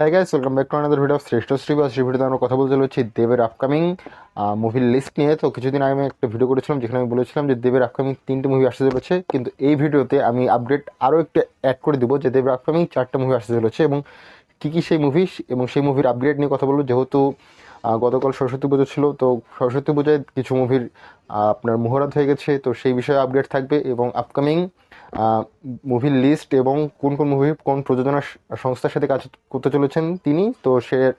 হ্যাঁ guys, welcome back to another video of শ্রেষ্ঠ শ্রী বা শ্রী ভিডিওতে আমরা কথা বলতে চলেছি দেবের আপকামিং মুভির লিস্ট নিয়ে। তো কিছুদিন আগে আমি একটা ভিডিও করেছিলাম যেখানে আমি বলেছিলাম যে দেবের আপকামিং 3টে মুভি আসতে চলেছে, কিন্তু এই ভিডিওতে আমি আপডেট আরও একটা অ্যাড করে দেবো যে দেবের আপকামিং 4টে মুভি আসতে চলেছে এবং কী কী সেই মুভি এবং সেই মুভির আপডেট নিয়ে কথা বলবো। যেহেতু গতকাল সরস্বতী পুজো ছিল, তো সরস্বতী পুজোয় কিছু মুভির আপনার মুহূর্ত হয়ে গেছে, তো সেই বিষয়ে আপডেট থাকবে এবং আপকামিং মুভির লিস্ট এবং কোন কোন মুভি কোন প্রযোজনা সংস্থার সাথে কাজ করতে চলেছেন তিনি, তো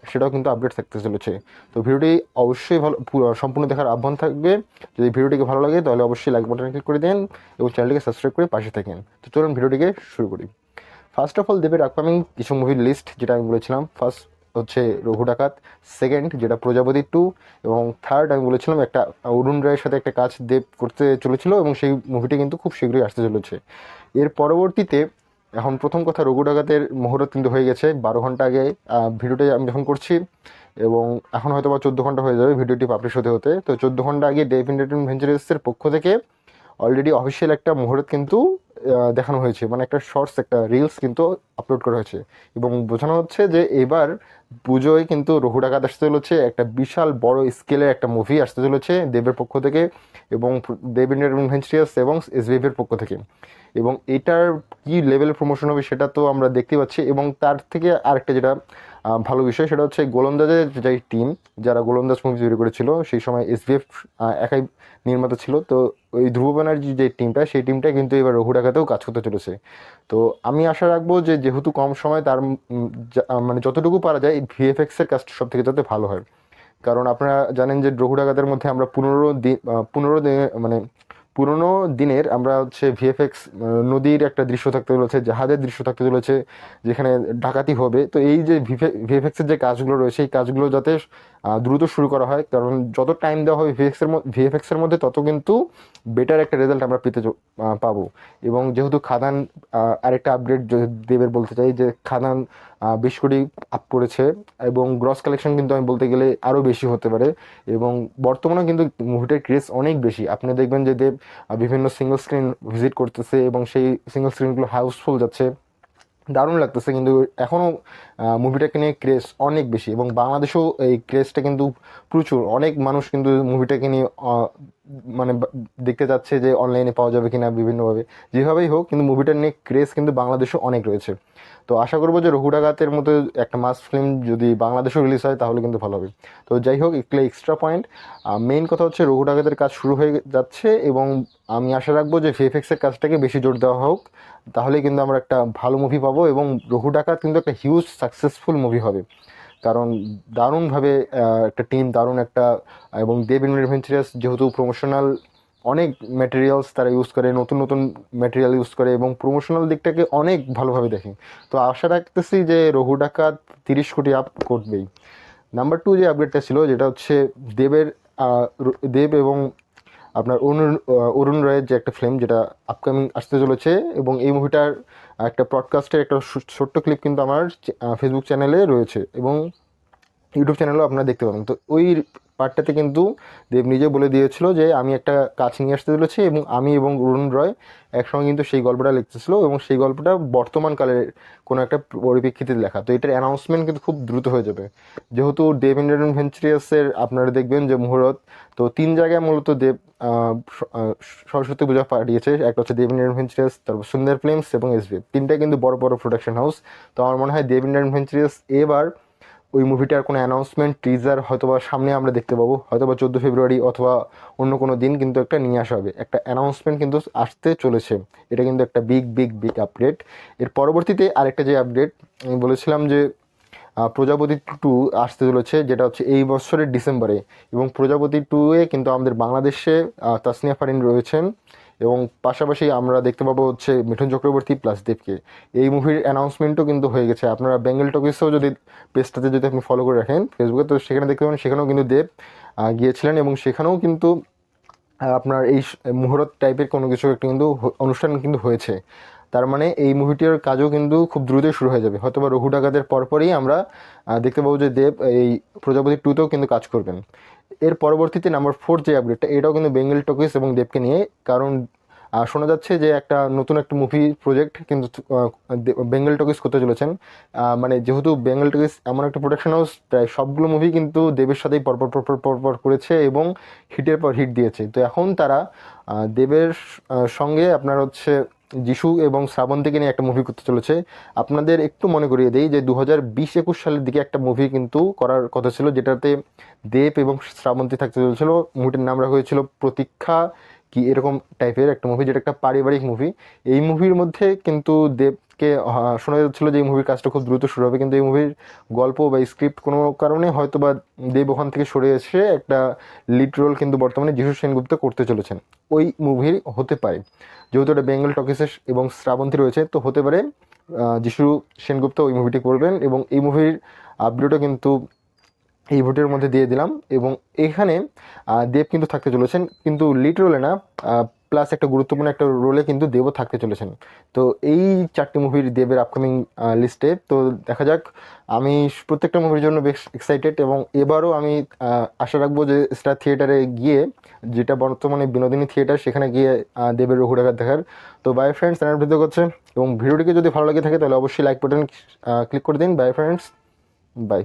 সেটাও কিন্তু আপডেট থাকতে চলেছে। তো ভিডিওটি অবশ্যই ভালো সম্পূর্ণ দেখার আহ্বান থাকবে। যদি ভিডিওটিকে ভালো লাগে তাহলে অবশ্যই লাইক বাটনে ক্লিক করে দেন এবং চ্যানেলটিকে সাবস্ক্রাইব করে পাশে থাকেন। তো চলুন ভিডিওটিকে শুরু করি। ফার্স্ট অফ অল দেবের আপকামিং কিছু মুভির লিস্ট যেটা আমি বলেছিলাম, ফার্স্ট হচ্ছে রঘু ডাকাত, সেকেন্ড যেটা প্রজাপতি 2, এবং থার্ড আমি বলেছিলাম একটা অরুণ রায়ের সাথে একটা কাজ দেব করতে চলেছিল এবং সেই মুভিটি কিন্তু খুব শীঘ্রই আসতে চলেছে। এর পরবর্তীতে এখন প্রথম কথা, রঘু ডাকাতের মুহূর্ত কিন্তু হয়ে গেছে 12 ঘন্টা আগে ভিডিওটি আমি যখন করছি, এবং এখন হয়তো বা 14 ঘন্টা হয়ে যাবে ভিডিওটি পাবলিশ হতে হতে। তো 14 ঘন্টা আগে ডেভ এন্টারটেইনমেন্ট ভেঞ্চার্সের পক্ষ থেকে অলরেডি অফিসিয়াল একটা মুহূর্ত কিন্তু দেখানো হয়েছে, মানে একটা শর্টস একটা রিলস কিন্তু আপলোড করা হয়েছে এবং বোঝানো হচ্ছে যে এবার পুজোয় কিন্তু রঘু ডাকাত আসতে চলেছে, একটা বিশাল বড় স্কেলের একটা মুভি আসতে চলেছে দেবের পক্ষ থেকে এবং দেব এন্টারটেইনমেন্ট ভেঞ্চার্স এবং এসবিএফের পক্ষ থেকে। এবং এটার কী লেভেলের প্রমোশন হবে সেটা তো আমরা দেখতে পাচ্ছি, এবং তার থেকে আরেকটা যেটা ভালো বিষয় সেটা হচ্ছে গোলন্দাজের যে টিম, যারা গোলন্দাজ মুভি তৈরি করেছিল সেই সময় এসবিএফ একাই নির্মাতা ছিল, তো ওই ধ্রুব ব্যানার্জি যে টিমটা সেই টিমটা কিন্তু এবার রঘু ডাকাতেও কাজ করতে চলেছে। তো আমি আশা রাখবো যে যেহেতু কম সময় তার মানে যতটুকু পারা যায় ভিএফএক্সের কাজটা সব থেকে যাতে ভালো হয়। কারণ আপনারা জানেন যে রঘু ডাকাতের মধ্যে আমরা 15 দিন মানে পুরোনো দিনের আমরা হচ্ছে ভিএফএক্স নদীর একটা দৃশ্য থাকতে চলেছে, জাহাজের দৃশ্য থাকতে চলেছে যেখানে ডাকাতি হবে। তো এই যে ভিএফএক্সের যে কাজগুলো রয়েছে এই কাজগুলো যাতে দ্রুত শুরু করা হয়, কারণ যত টাইম দেওয়া হবে ভিএফএক্সের মধ্যে তত কিন্তু বেটার একটা রেজাল্ট আমরা পাবো। এবং যেহেতু খাদান আরেকটা আপডেট দেবের বলতে চাই যে খাদান 20 কোটি আপ করেছে এবং গ্রস কালেকশন কিন্তু আমি বলতে গেলে আরও বেশি হতে পারে। এবং বর্তমানে কিন্তু মুভিটার ক্রেজ অনেক বেশি, আপনি দেখবেন যে দেব বিভিন্ন সিঙ্গল স্ক্রিন ভিজিট করতেছে এবং সেই সিঙ্গল স্ক্রিনগুলো হাউসফুল যাচ্ছে, দারুণ লাগতেছে। কিন্তু এখনও মুভিটাকে নিয়ে ক্রেজ অনেক বেশি এবং বাংলাদেশেও এই ক্রেজটা কিন্তু প্রচুর, অনেক মানুষ কিন্তু মুভিটাকে নিয়ে মানে দেখতে যাচ্ছে যে অনলাইনে পাওয়া যাবে কিনা বিভিন্নভাবে, যেভাবেই হোক কিন্তু মুভিটার নিয়ে ক্রেজ কিন্তু বাংলাদেশেও অনেক রয়েছে। তো আশা করবো যে রঘু ডাকাতের মতো একটা মাস ফিল্ম যদি বাংলাদেশেও রিলিজ হয় তাহলে কিন্তু ভালো হবে। তো যাই হোক, এগুলো এক্সট্রা পয়েন্ট। মেইন কথা হচ্ছে রঘু ডাকাতের কাজ শুরু হয়ে যাচ্ছে এবং আমি আশা রাখবো যে ভিএফএক্সের কাজটাকে বেশি জোর দেওয়া হোক, তাহলে কিন্তু আমরা একটা ভালো মুভি পাবো এবং রঘু ডাকাত কিন্তু একটা হিউজ সাকসেসফুল মুভি হবে। কারণ দারুণভাবে একটা টিম, দারুণ একটা, এবং দেব অ্যাডভেঞ্চারাস যেহেতু প্রমোশনাল অনেক ম্যাটেরিয়ালস তারা ইউজ করে, নতুন নতুন ম্যাটেরিয়াল ইউজ করে এবং প্রমোশনাল দিকটাকে অনেক ভালোভাবে দেখে। তো আশা রাখতেছি যে রঘু ডাকাত 30 কোটি আপ করবেই। নাম্বার 2 যে আপডেটটা ছিল যেটা হচ্ছে দেবের দেব এবং আপনার অরুণ রায়ের যে একটা ফিল্ম যেটা আপকামিং আসতে চলেছে, এবং এই মুভিটার একটা পডকাস্টের একটা ছোট্ট ক্লিপ কিন্তু আমার ফেসবুক চ্যানেলে রয়েছে এবং ইউটিউব চ্যানেলেও আপনারা দেখতে পাবেন। তো ওই পার্টটাতে কিন্তু দেব নিজে বলে দিয়েছিল যে আমি একটা কাজ নিয়ে আসতে চলেছি এবং আমি এবং অরুণ রয় একসঙ্গে কিন্তু সেই গল্পটা লিখতেছিল এবং সেই গল্পটা বর্তমানকালের কোনো একটা পরিপ্রেক্ষিতে লেখা। তো এটার অ্যানাউন্সমেন্ট কিন্তু খুব দ্রুত হয়ে যাবে, যেহেতু দেব এন্টারটেইনমেন্ট ভেঞ্চার্সের আপনারা দেখবেন যে মুহূর্ত তো 3 জায়গায় মূলত দেব সরস্বতী পূজা পাঠিয়েছে। একটা হচ্ছে দেব এন্টারটেইনমেন্ট ভেঞ্চার্স, তারপর সুন্দর ফিল্মস এবং এসবিএফ, তিনটাই কিন্তু বড় বড় প্রোডাকশন হাউস। তো আমার মনে হয় দেব এন্টারটেইনমেন্ট ভেঞ্চার্স এবার ওই মুভিটার কোনো অ্যানাউন্সমেন্ট টিজার হয়তোবা সামনে আমরা দেখতে পাবো, হয়তোবা 14 ফেব্রুয়ারি অথবা অন্য কোনো দিন কিন্তু একটা নিয়ে আসা হবে, একটা অ্যানাউন্সমেন্ট কিন্তু আসতে চলেছে। এটা কিন্তু একটা বিগ বিগ বিগ আপডেট। এর পরবর্তীতে আরেকটা যে আপডেট আমি বলেছিলাম যে প্রজাপতি 2 আসতে চলেছে, যেটা হচ্ছে এই বছরের ডিসেম্বরে, এবং প্রজাপতি 2-এ কিন্তু আমাদের বাংলাদেশে তাসনিয়া ফারিন রয়েছেন এবং পাশাপাশি আমরা দেখতে পাবো হচ্ছে মিঠুন চক্রবর্তী প্লাস দেবকে। এই মুভির অ্যানাউন্সমেন্টও কিন্তু হয়ে গেছে, আপনারা বেঙ্গল টকিসেও যদি পেজটাতে যদি আপনি ফলো করে রাখেন ফেসবুকে, তো সেখানে দেখতে পাবেন সেখানেও কিন্তু দেব গিয়েছিলেন এবং সেখানেও কিন্তু আপনার এই মুহূর্ত টাইপের কোনো কিছু একটা কিন্তু অনুষ্ঠান কিন্তু হয়েছে। তার মানে এই মুভিটির কাজও কিন্তু খুব দ্রুতই শুরু হয়ে যাবে, হয়তো বা রঘু ডাকাতের পরপরই আমরা দেখতে পাবো যে দেব এই প্রজাপতি 2-তেও কিন্তু কাজ করবেন। এর পরবর্তীতে নাম্বার 4 যে আপডেটটা, এটাও কিন্তু বেঙ্গল টকিস এবং দেবকে নিয়ে, কারণ শোনা যাচ্ছে যে একটা নতুন একটা মুভি প্রজেক্ট কিন্তু বেঙ্গল টকিজ করতে চলেছেন। মানে যেহেতু বেঙ্গল টকিজ এমন একটা প্রোডাকশন হাউস, প্রায় সবগুলো মুভি কিন্তু দেবের সাথেই পরপর পরপর পরপর করেছে এবং হিটের পর হিট দিয়েছে। তো এখন তারা দেবের সঙ্গে আপনার হচ্ছে যিশু এবং শ্রাবন্তীকে নিয়ে একটা মুভি করতে চলেছে। আপনাদের একটু মনে করিয়ে দেই যে 2020-21 সালের দিকে একটা মুভি কিন্তু করার কথা ছিল, যেটাতে দেব এবং শ্রাবন্তী থাকতে চলেছিল। মুভিটার নাম রাখা হয়েছিল প্রতীক্ষা কি এরকম টাইপের একটা মুভি, যেটা একটা পারিবারিক মুভি। এই মুভির মধ্যে কিন্তু দেবকে শোনা যাচ্ছিল যে এই মুভির কাজটা খুব দ্রুত শুরু হবে, কিন্তু এই মুভির গল্প বা স্ক্রিপ্ট কোনো কারণে হয়তো বা দেব ওখান থেকে সরে এসে একটা লিড রোল কিন্তু বর্তমানে যিশু সেনগুপ্ত করতে চলেছেন। ওই মুভির হতে পারে, যেহেতু এটা বেঙ্গল টকিসেস এবং শ্রাবন্তী রয়েছে, তো হতে পারে যিশু সেনগুপ্ত ওই মুভিটি করবেন। এবং এই মুভির আপডেটও কিন্তু এই ভোটের মধ্যে দিয়ে দিলাম। এবং এখানে দেব কিন্তু থাকতে চলেছেন, কিন্তু লিড রোলে না, প্লাস একটা গুরুত্বপূর্ণ একটা রোলে কিন্তু দেবও থাকতে চলেছেন। তো এই 4টি মুভির দেবের আপকামিং লিস্টে। তো দেখা যাক, আমি প্রত্যেকটা মুভির জন্য বেশ এক্সাইটেড এবং এবারও আমি আশা রাখবো যে স্টার থিয়েটারে গিয়ে, যেটা বর্তমানে বিনোদিনী থিয়েটার, সেখানে গিয়ে দেবের রঘু ডাকাত দেখার। তো বাই ফ্রেন্ডস, চ্যানেল ভিডিও করছে এবং ভিডিওটিকে যদি ভালো লাগে থাকে তাহলে অবশ্যই লাইক বাটন ক্লিক করে দিন। Bye friends, by.